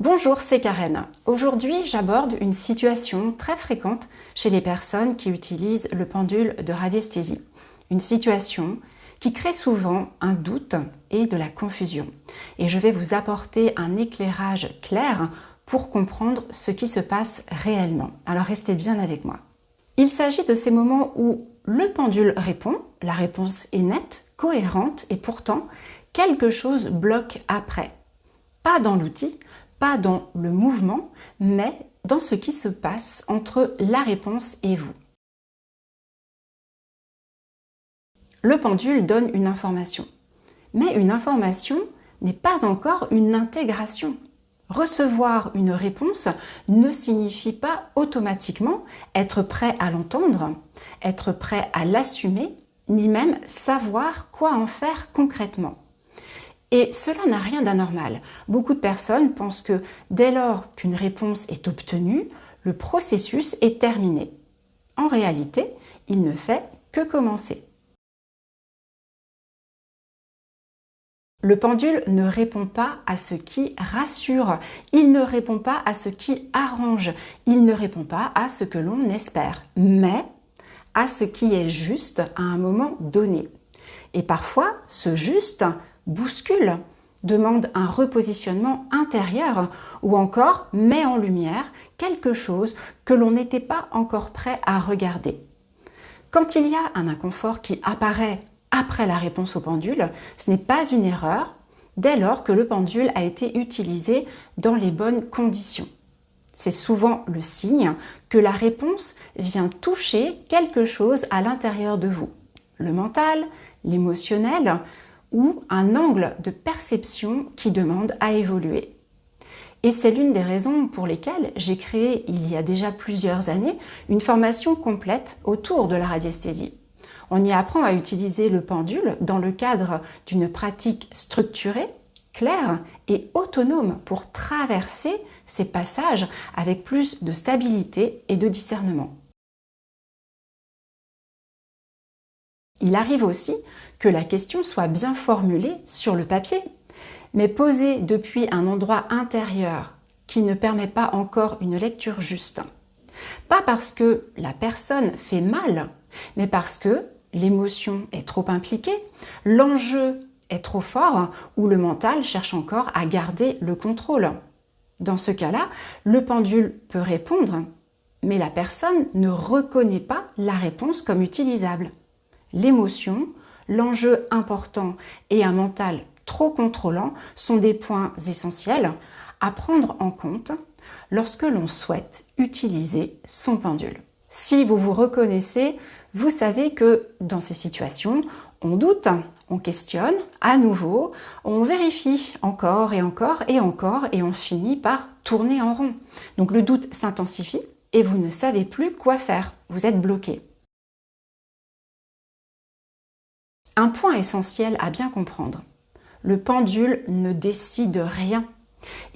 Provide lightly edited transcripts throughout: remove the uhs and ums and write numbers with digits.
Bonjour, c'est Karen. Aujourd'hui, j'aborde une situation très fréquente chez les personnes qui utilisent le pendule de radiesthésie. Une situation qui crée souvent un doute et de la confusion. Et je vais vous apporter un éclairage clair pour comprendre ce qui se passe réellement. Alors restez bien avec moi. Il s'agit de ces moments où le pendule répond, la réponse est nette, cohérente et pourtant quelque chose bloque après. Pas dans l'outil, pas dans le mouvement, mais dans ce qui se passe entre la réponse et vous. Le pendule donne une information, mais une information n'est pas encore une intégration. Recevoir une réponse ne signifie pas automatiquement être prêt à l'entendre, être prêt à l'assumer, ni même savoir quoi en faire concrètement. Et cela n'a rien d'anormal. Beaucoup de personnes pensent que dès lors qu'une réponse est obtenue, le processus est terminé. En réalité, il ne fait que commencer. Le pendule ne répond pas à ce qui rassure, il ne répond pas à ce qui arrange, il ne répond pas à ce que l'on espère, mais à ce qui est juste à un moment donné. Et parfois, ce juste bouscule, demande un repositionnement intérieur ou encore met en lumière quelque chose que l'on n'était pas encore prêt à regarder. Quand il y a un inconfort qui apparaît après la réponse au pendule, ce n'est pas une erreur dès lors que le pendule a été utilisé dans les bonnes conditions. C'est souvent le signe que la réponse vient toucher quelque chose à l'intérieur de vous. Le mental, l'émotionnel ou un angle de perception qui demande à évoluer. Et c'est l'une des raisons pour lesquelles j'ai créé il y a déjà plusieurs années une formation complète autour de la radiesthésie. On y apprend à utiliser le pendule dans le cadre d'une pratique structurée, claire et autonome pour traverser ces passages avec plus de stabilité et de discernement. Il arrive aussi que la question soit bien formulée sur le papier, mais posée depuis un endroit intérieur qui ne permet pas encore une lecture juste. Pas parce que la personne fait mal, mais parce que l'émotion est trop impliquée, l'enjeu est trop fort ou le mental cherche encore à garder le contrôle. Dans ce cas-là, le pendule peut répondre, mais la personne ne reconnaît pas la réponse comme utilisable. L'émotion, l'enjeu important et un mental trop contrôlant sont des points essentiels à prendre en compte lorsque l'on souhaite utiliser son pendule. Si vous vous reconnaissez, vous savez que dans ces situations, on doute, on questionne à nouveau, on vérifie encore et encore et encore et on finit par tourner en rond. Donc le doute s'intensifie et vous ne savez plus quoi faire, vous êtes bloqué. Un point essentiel à bien comprendre, le pendule ne décide rien.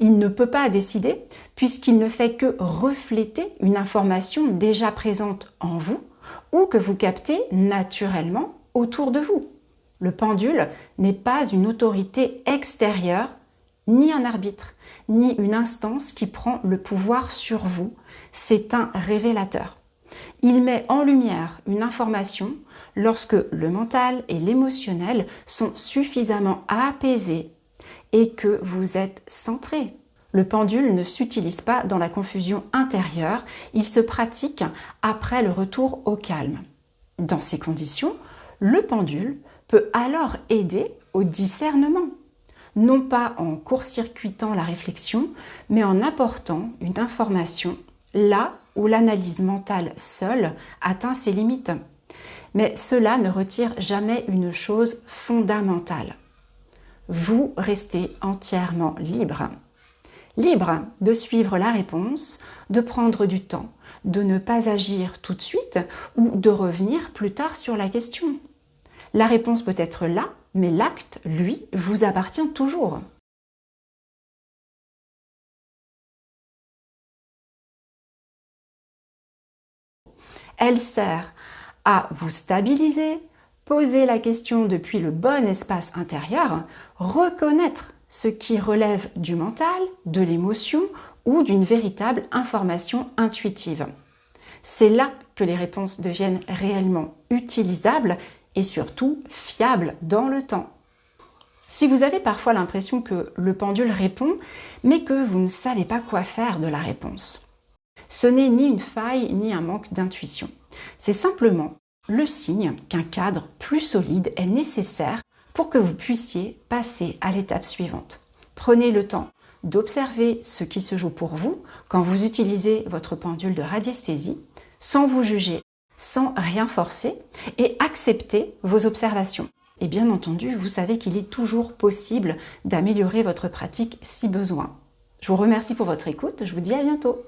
Il ne peut pas décider puisqu'il ne fait que refléter une information déjà présente en vous ou que vous captez naturellement autour de vous. Le pendule n'est pas une autorité extérieure, ni un arbitre, ni une instance qui prend le pouvoir sur vous. C'est un révélateur. Il met en lumière une information lorsque le mental et l'émotionnel sont suffisamment apaisés et que vous êtes centré. Le pendule ne s'utilise pas dans la confusion intérieure, il se pratique après le retour au calme. Dans ces conditions, le pendule peut alors aider au discernement, non pas en court-circuitant la réflexion, mais en apportant une information là où l'analyse mentale seule atteint ses limites. Mais cela ne retire jamais une chose fondamentale. Vous restez entièrement libre. Libre de suivre la réponse, de prendre du temps, de ne pas agir tout de suite ou de revenir plus tard sur la question. La réponse peut être là, mais l'acte, lui, vous appartient toujours. Elle sert à vous stabiliser, poser la question depuis le bon espace intérieur, reconnaître ce qui relève du mental, de l'émotion ou d'une véritable information intuitive. C'est là que les réponses deviennent réellement utilisables et surtout fiables dans le temps. Si vous avez parfois l'impression que le pendule répond, mais que vous ne savez pas quoi faire de la réponse, ce n'est ni une faille ni un manque d'intuition. C'est simplement le signe qu'un cadre plus solide est nécessaire pour que vous puissiez passer à l'étape suivante. Prenez le temps d'observer ce qui se joue pour vous quand vous utilisez votre pendule de radiesthésie, sans vous juger, sans rien forcer, et acceptez vos observations. Et bien entendu, vous savez qu'il est toujours possible d'améliorer votre pratique si besoin. Je vous remercie pour votre écoute, je vous dis à bientôt.